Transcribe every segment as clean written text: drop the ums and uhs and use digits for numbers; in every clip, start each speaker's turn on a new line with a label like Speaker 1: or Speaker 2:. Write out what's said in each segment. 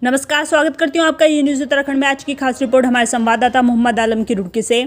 Speaker 1: नमस्कार, स्वागत करती हूँ आपका ये न्यूज़ उत्तराखंड में। आज की खास रिपोर्ट हमारे संवाददाता मोहम्मद आलम की रुड़की से।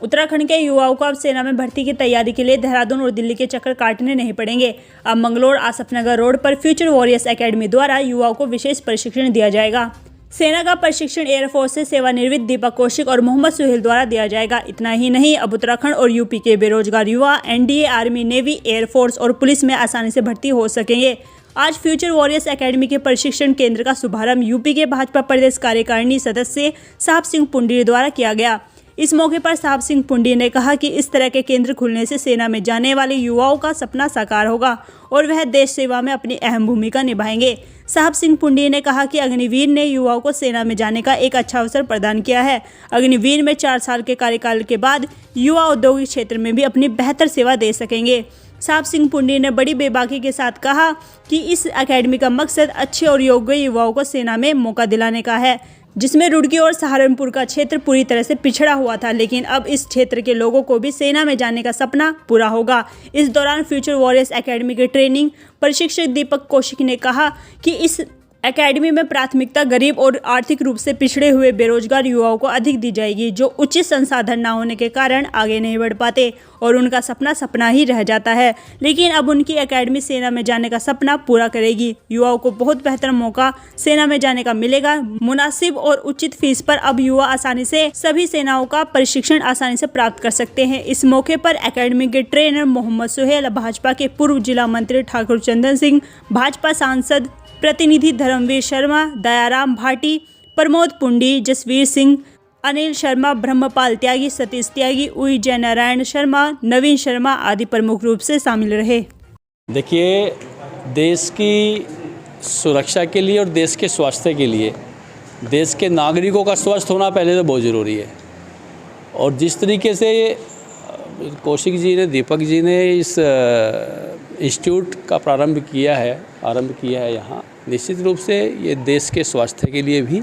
Speaker 1: उत्तराखंड के युवाओं को अब सेना में भर्ती की तैयारी के लिए देहरादून और दिल्ली के चक्कर काटने नहीं पड़ेंगे। अब मंगलोर आसफनगर रोड पर फ्यूचर वॉरियर्स एकेडमी द्वारा युवाओं को विशेष प्रशिक्षण दिया जाएगा। सेना का प्रशिक्षण एयरफोर्स से सेवानिवृत्त दीपक कौशिक और मोहम्मद सुहेल द्वारा दिया जाएगा। इतना ही नहीं, अब उत्तराखंड और यूपी के बेरोजगार युवा एनडीए, आर्मी, नेवी, एयरफोर्स और पुलिस में आसानी से भर्ती हो सकेंगे। आज फ्यूचर वॉरियर्स एकेडमी के प्रशिक्षण केंद्र का शुभारंभ यूपी के भाजपा प्रदेश कार्यकारिणी सदस्य साहब सिंह पुंडी द्वारा किया गया। इस मौके पर साहब सिंह पुंडी ने कहा कि इस तरह के केंद्र खुलने से सेना में जाने वाले युवाओं का सपना साकार होगा और वह देश सेवा में अपनी अहम भूमिका निभाएंगे। साहब सिंह पुंडी ने कहा कि अग्निवीर ने युवाओं को सेना में जाने का एक अच्छा अवसर प्रदान किया है। अग्निवीर में 4 साल के कार्यकाल के बाद युवा औद्योगिक क्षेत्र में भी अपनी बेहतर सेवा दे सकेंगे। साहब सिंह पुंडी ने बड़ी बेबाकी के साथ कहा कि इस एकेडमी का मकसद अच्छे और योग्य युवाओं को सेना में मौका दिलाने का है, जिसमें रुड़की और सहारनपुर का क्षेत्र पूरी तरह से पिछड़ा हुआ था, लेकिन अब इस क्षेत्र के लोगों को भी सेना में जाने का सपना पूरा होगा। इस दौरान फ्यूचर वॉरियर्स एकेडमी के ट्रेनिंग प्रशिक्षक दीपक कौशिक ने कहा कि इस एकेडमी में प्राथमिकता गरीब और आर्थिक रूप से पिछड़े हुए बेरोजगार युवाओं को अधिक दी जाएगी, जो उचित संसाधन न होने के कारण आगे नहीं बढ़ पाते और उनका सपना ही रह जाता है। लेकिन अब उनकी एकेडमी सेना में जाने का सपना पूरा करेगी। युवाओं को बहुत बेहतर मौका सेना में जाने का मिलेगा। मुनासिब और उचित फीस पर अब युवा आसानी से सभी सेनाओं का प्रशिक्षण आसानी से प्राप्त कर सकते हैं। इस मौके पर एकेडमी के ट्रेनर मोहम्मद सुहेल, भाजपा के पूर्व जिला मंत्री ठाकुर चंदन सिंह, भाजपा सांसद प्रतिनिधि धर्मवीर शर्मा, दयाराम भाटी, प्रमोद पुंडी, जसवीर सिंह, अनिल शर्मा, ब्रह्मपाल त्यागी, सतीश त्यागी, उई जय नारायण शर्मा, नवीन शर्मा आदि प्रमुख रूप से शामिल रहे।
Speaker 2: देखिए, देश की सुरक्षा के लिए और देश के स्वास्थ्य के लिए देश के नागरिकों का स्वस्थ होना पहले तो बहुत ज़रूरी है। और जिस तरीके से कौशिक जी ने, दीपक जी ने इस इंस्टीट्यूट का आरंभ किया है यहाँ, निश्चित रूप से ये देश के स्वास्थ्य के लिए भी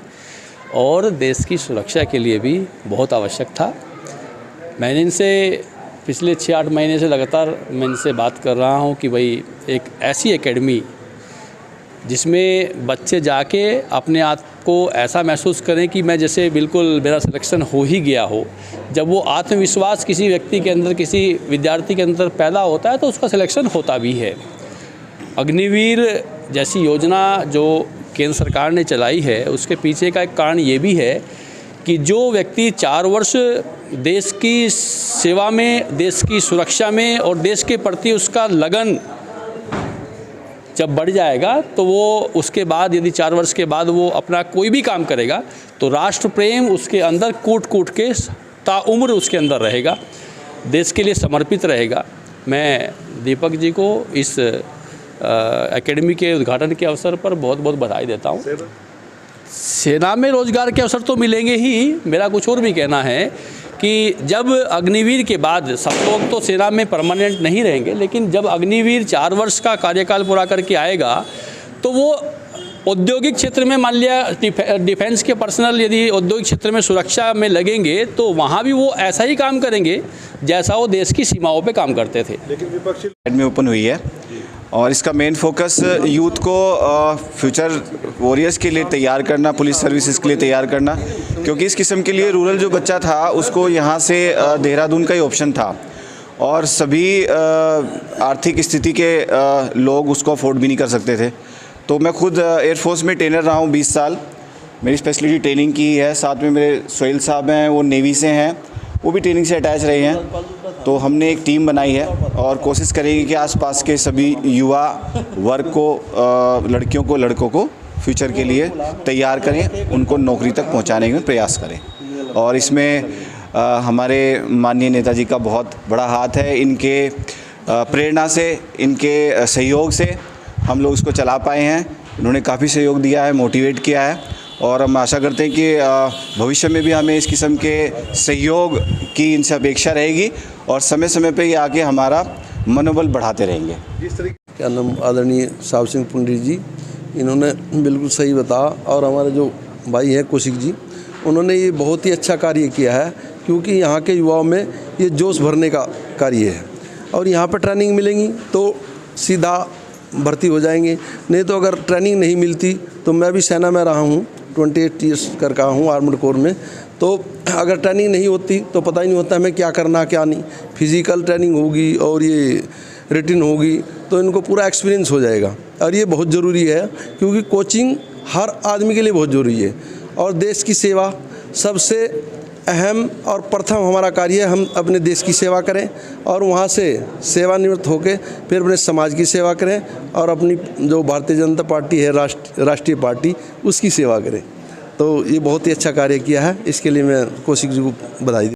Speaker 2: और देश की सुरक्षा के लिए भी बहुत आवश्यक था। मैंने इनसे पिछले 6-8 महीने से लगातार मैं इनसे बात कर रहा हूँ कि भाई एक ऐसी एकेडमी जिसमें बच्चे जाके अपने आप को ऐसा महसूस करें कि मैं जैसे बिल्कुल मेरा सिलेक्शन हो ही गया हो। जब वो आत्मविश्वास किसी व्यक्ति के अंदर, किसी विद्यार्थी के अंदर पैदा होता है तो उसका सिलेक्शन होता भी है। अग्निवीर जैसी योजना जो केंद्र सरकार ने चलाई है, उसके पीछे का एक कारण ये भी है कि जो व्यक्ति 4 वर्ष देश की सेवा में, देश की सुरक्षा में और देश के प्रति उसका लगन जब बढ़ जाएगा तो वो उसके बाद, यदि 4 वर्ष के बाद वो अपना कोई भी काम करेगा तो राष्ट्र प्रेम उसके अंदर कूट के ताउम्र उसके अंदर रहेगा, देश के लिए समर्पित रहेगा। मैं दीपक जी को इस एकेडमी के उद्घाटन के अवसर पर बहुत बहुत बधाई देता हूँ। सेना में रोजगार के अवसर तो मिलेंगे ही। मेरा कुछ और भी कहना है कि जब अग्निवीर के बाद सब लोग तो सेना में परमानेंट नहीं रहेंगे, लेकिन जब अग्निवीर 4 वर्ष का कार्यकाल पूरा करके आएगा तो वो औद्योगिक क्षेत्र में, मान लिया डिफेंस के पर्सनल यदि औद्योगिक क्षेत्र में सुरक्षा में लगेंगे तो वहाँ भी वो ऐसा ही काम करेंगे जैसा वो देश की सीमाओं पे काम करते थे।
Speaker 3: लेकिन विपक्षी एकेडमी ओपन हुई है और इसका मेन फोकस यूथ को फ्यूचर वॉरियर्स के लिए तैयार करना, पुलिस सर्विसेज के लिए तैयार करना, क्योंकि इस किस्म के लिए रूरल जो बच्चा था उसको यहाँ से देहरादून का ही ऑप्शन था और सभी आर्थिक स्थिति के लोग उसको अफोर्ड भी नहीं कर सकते थे। तो मैं खुद एयरफोर्स में ट्रेनर रहा हूँ 20 साल, मेरी स्पेशलिटी ट्रेनिंग की है। साथ में मेरे सुहेल साहब हैं, वो नेवी से हैं, वो भी ट्रेनिंग से अटैच रहे हैं। तो हमने एक टीम बनाई है और कोशिश करेंगे कि आसपास के सभी युवा वर्ग को, लड़कियों को, लड़कों को फ्यूचर के लिए तैयार करें, उनको नौकरी तक पहुंचाने में प्रयास करें। और इसमें हमारे माननीय नेताजी का बहुत बड़ा हाथ है। इनके प्रेरणा से, इनके सहयोग से हम लोग इसको चला पाए हैं। इन्होंने काफ़ी सहयोग दिया है, मोटिवेट किया है और हम आशा करते हैं कि भविष्य में भी हमें इस किस्म के सहयोग की इनसे अपेक्षा रहेगी और समय समय पे ये आके हमारा मनोबल बढ़ाते रहेंगे।
Speaker 4: क्या नाम, आदरणीय साहब सिंह पुंडी जी, इन्होंने बिल्कुल सही बताया। और हमारे जो भाई हैं कौशिक जी, उन्होंने ये बहुत ही अच्छा कार्य किया है, क्योंकि यहाँ के युवाओं में ये जोश भरने का कार्य है और यहाँ पर ट्रेनिंग मिलेंगी तो सीधा भर्ती हो जाएंगे। नहीं तो अगर ट्रेनिंग नहीं मिलती तो मैं भी सेना में रहा हूँ 28 ईयर्स कर रहा हूँ आर्मड कोर में। तो अगर ट्रेनिंग नहीं होती तो पता ही नहीं होता हमें क्या करना क्या नहीं। फिज़िकल ट्रेनिंग होगी और ये रिटिन होगी तो इनको पूरा एक्सपीरियंस हो जाएगा, और ये बहुत ज़रूरी है क्योंकि कोचिंग हर आदमी के लिए बहुत ज़रूरी है। और देश की सेवा सबसे अहम और प्रथम हमारा कार्य है, हम अपने देश की सेवा करें और वहाँ से सेवानिवृत्त होकर फिर अपने समाज की सेवा करें और अपनी जो भारतीय जनता पार्टी है राष्ट्रीय पार्टी उसकी सेवा करें। तो ये बहुत ही अच्छा कार्य किया है, इसके लिए मैं कौशिक जी को बधाई